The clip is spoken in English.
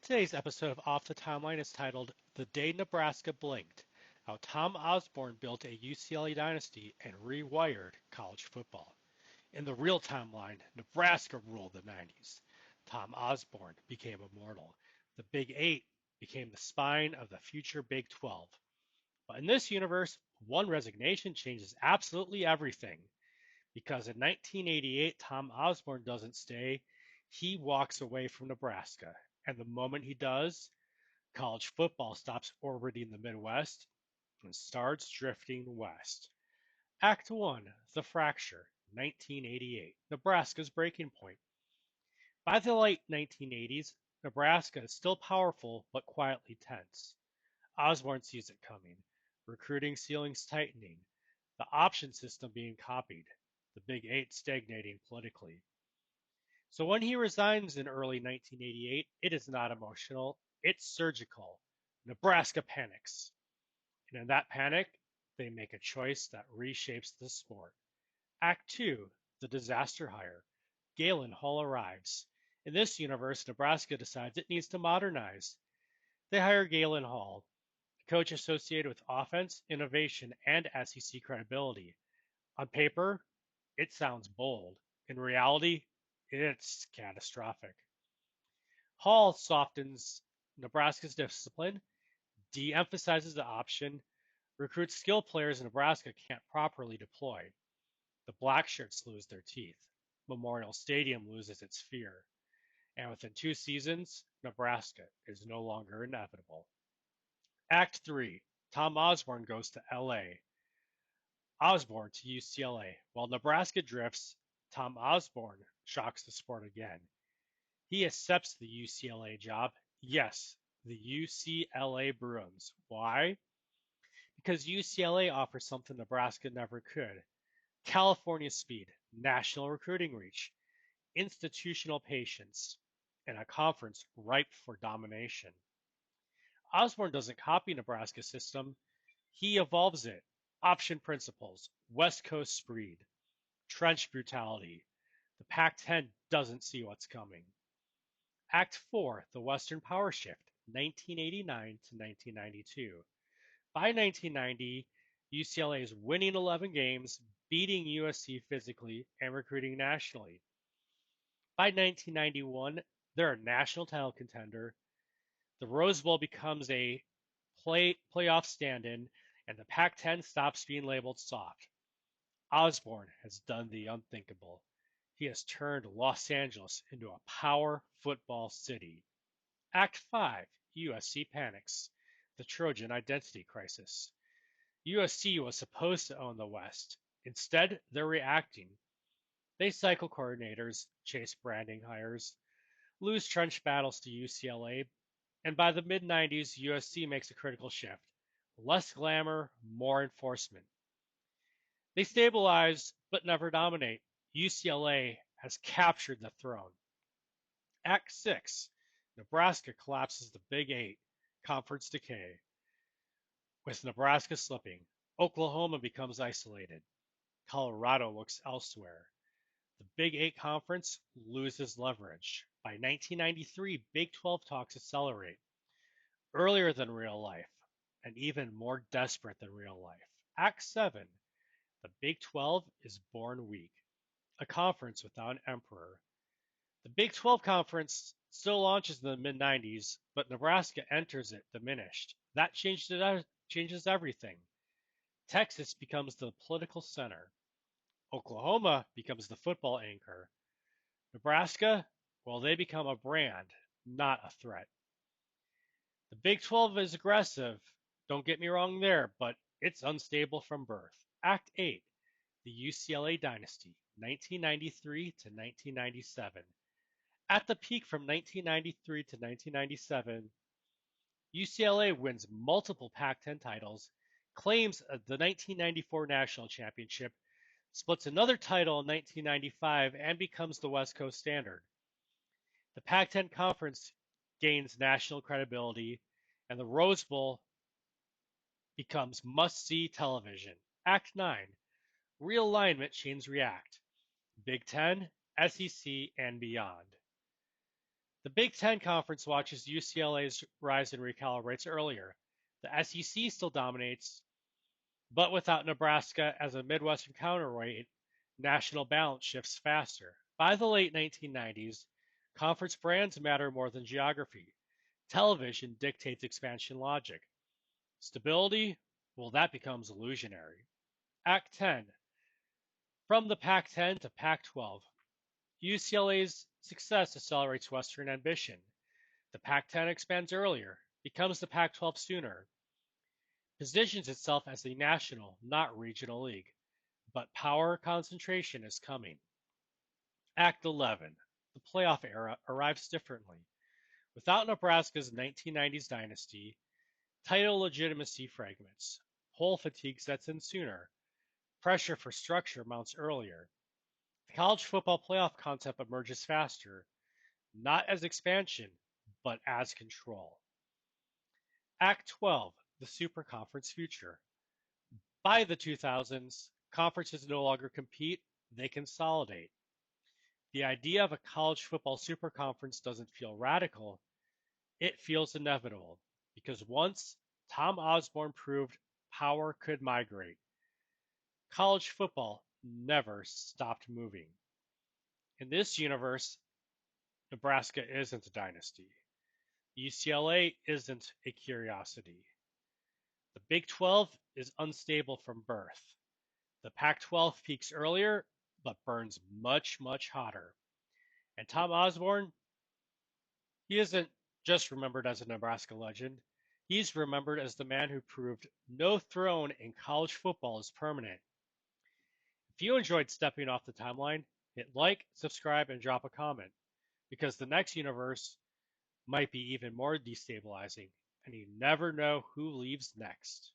Today's episode of Off the Timeline is titled The Day Nebraska Blinked, How Tom Osborne Built a UCLA Dynasty and Rewired College Football. In the real timeline, Nebraska ruled the 90s. Tom Osborne became immortal. The Big Eight became the spine of the future Big 12. But in this universe, one resignation changes absolutely everything. Because in 1988, Tom Osborne doesn't stay, he walks away from Nebraska. And the moment he does, college football stops orbiting the Midwest and starts drifting west. Act 1, The Fracture, 1988, Nebraska's breaking point. By the late 1980s, Nebraska is still powerful but quietly tense. Osborne sees it coming, recruiting ceilings tightening, the option system being copied, the Big Eight stagnating politically. So when he resigns in early 1988, it is not emotional, it's surgical. Nebraska panics. And in that panic, they make a choice that reshapes the sport. Act 2, The Disaster Hire. Galen Hall arrives. In this universe, Nebraska decides it needs to modernize. They hire Galen Hall, a coach associated with offense, innovation, and SEC credibility. On paper, it sounds bold. In reality, it's catastrophic. Hall softens Nebraska's discipline, de-emphasizes the option, recruits skill players Nebraska can't properly deploy. The Blackshirts lose their teeth. Memorial Stadium loses its fear. And within 2 seasons, Nebraska is no longer inevitable. Act 3, Tom Osborne goes to LA. Osborne to UCLA. While Nebraska drifts, Tom Osborne shocks the sport again. He accepts the UCLA job. Yes, the UCLA Bruins. Why? Because UCLA offers something Nebraska never could. California speed, national recruiting reach, institutional patience, and a conference ripe for domination. Osborne doesn't copy Nebraska's system. He evolves it. Option principles, West Coast speed, trench brutality. The Pac-10 doesn't see what's coming. Act 4, The Western Power Shift, 1989 to 1992. By 1990, UCLA is winning 11 games, beating USC physically, and recruiting nationally. By 1991, they're a national title contender. The Rose Bowl becomes a playoff stand-in, and the Pac-10 stops being labeled soft. Osborne has done the unthinkable. He has turned Los Angeles into a power football city. Act 5, USC panics. The Trojan identity crisis. USC was supposed to own the West. Instead, they're reacting. They cycle coordinators, chase branding hires, lose trench battles to UCLA, and by the mid-90s, USC makes a critical shift. Less glamour, more enforcement. They stabilize, but never dominate. UCLA has captured the throne. Act 6, Nebraska collapses the Big Eight, conference decay. With Nebraska slipping, Oklahoma becomes isolated. Colorado looks elsewhere. The Big Eight Conference loses leverage. By 1993, Big 12 talks accelerate. Earlier than real life, and even more desperate than real life. Act 7, the Big 12 is born weak. A conference without an emperor. The Big 12 Conference still launches in the mid-90s, but Nebraska enters it diminished. That changes everything. Texas becomes the political center. Oklahoma becomes the football anchor. Nebraska, well, they become a brand, not a threat. The Big 12 is aggressive, don't get me wrong there, but it's unstable from birth. Act 8, the UCLA dynasty, 1993 to 1997. At the peak from 1993 to 1997, UCLA wins multiple Pac-10 titles, claims the 1994 national championship, splits another title in 1995, and becomes the West Coast standard. The Pac-10 conference gains national credibility, and the Rose Bowl becomes must-see television. Act 9, realignment chains react. Big Ten, SEC, and beyond. The Big Ten Conference watches UCLA's rise and recalibrates earlier. The SEC still dominates, but without Nebraska as a Midwestern counterweight, national balance shifts faster. By the late 1990s, conference brands matter more than geography. Television dictates expansion logic. Stability, well, that becomes illusionary. Act 10. From the Pac-10 to Pac-12, UCLA's success accelerates Western ambition. The Pac-10 expands earlier, becomes the Pac-12 sooner, positions itself as a national, not regional league. But power concentration is coming. Act 11. The playoff era arrives differently. Without Nebraska's 1990s dynasty, title legitimacy fragments. Poll fatigue sets in sooner. Pressure for structure mounts earlier. The college football playoff concept emerges faster, not as expansion, but as control. Act 12, the super conference future. By the 2000s, conferences no longer compete, they consolidate. The idea of a college football super conference doesn't feel radical, it feels inevitable, because once Tom Osborne proved power could migrate, college football never stopped moving. In this universe, Nebraska isn't a dynasty. UCLA isn't a curiosity. The Big 12 is unstable from birth. The Pac-12 peaks earlier, but burns much, much hotter. And Tom Osborne, he isn't just remembered as a Nebraska legend. He's remembered as the man who proved no throne in college football is permanent. If you enjoyed stepping off the timeline, hit like, subscribe, and drop a comment, because the next universe might be even more destabilizing, and you never know who leaves next.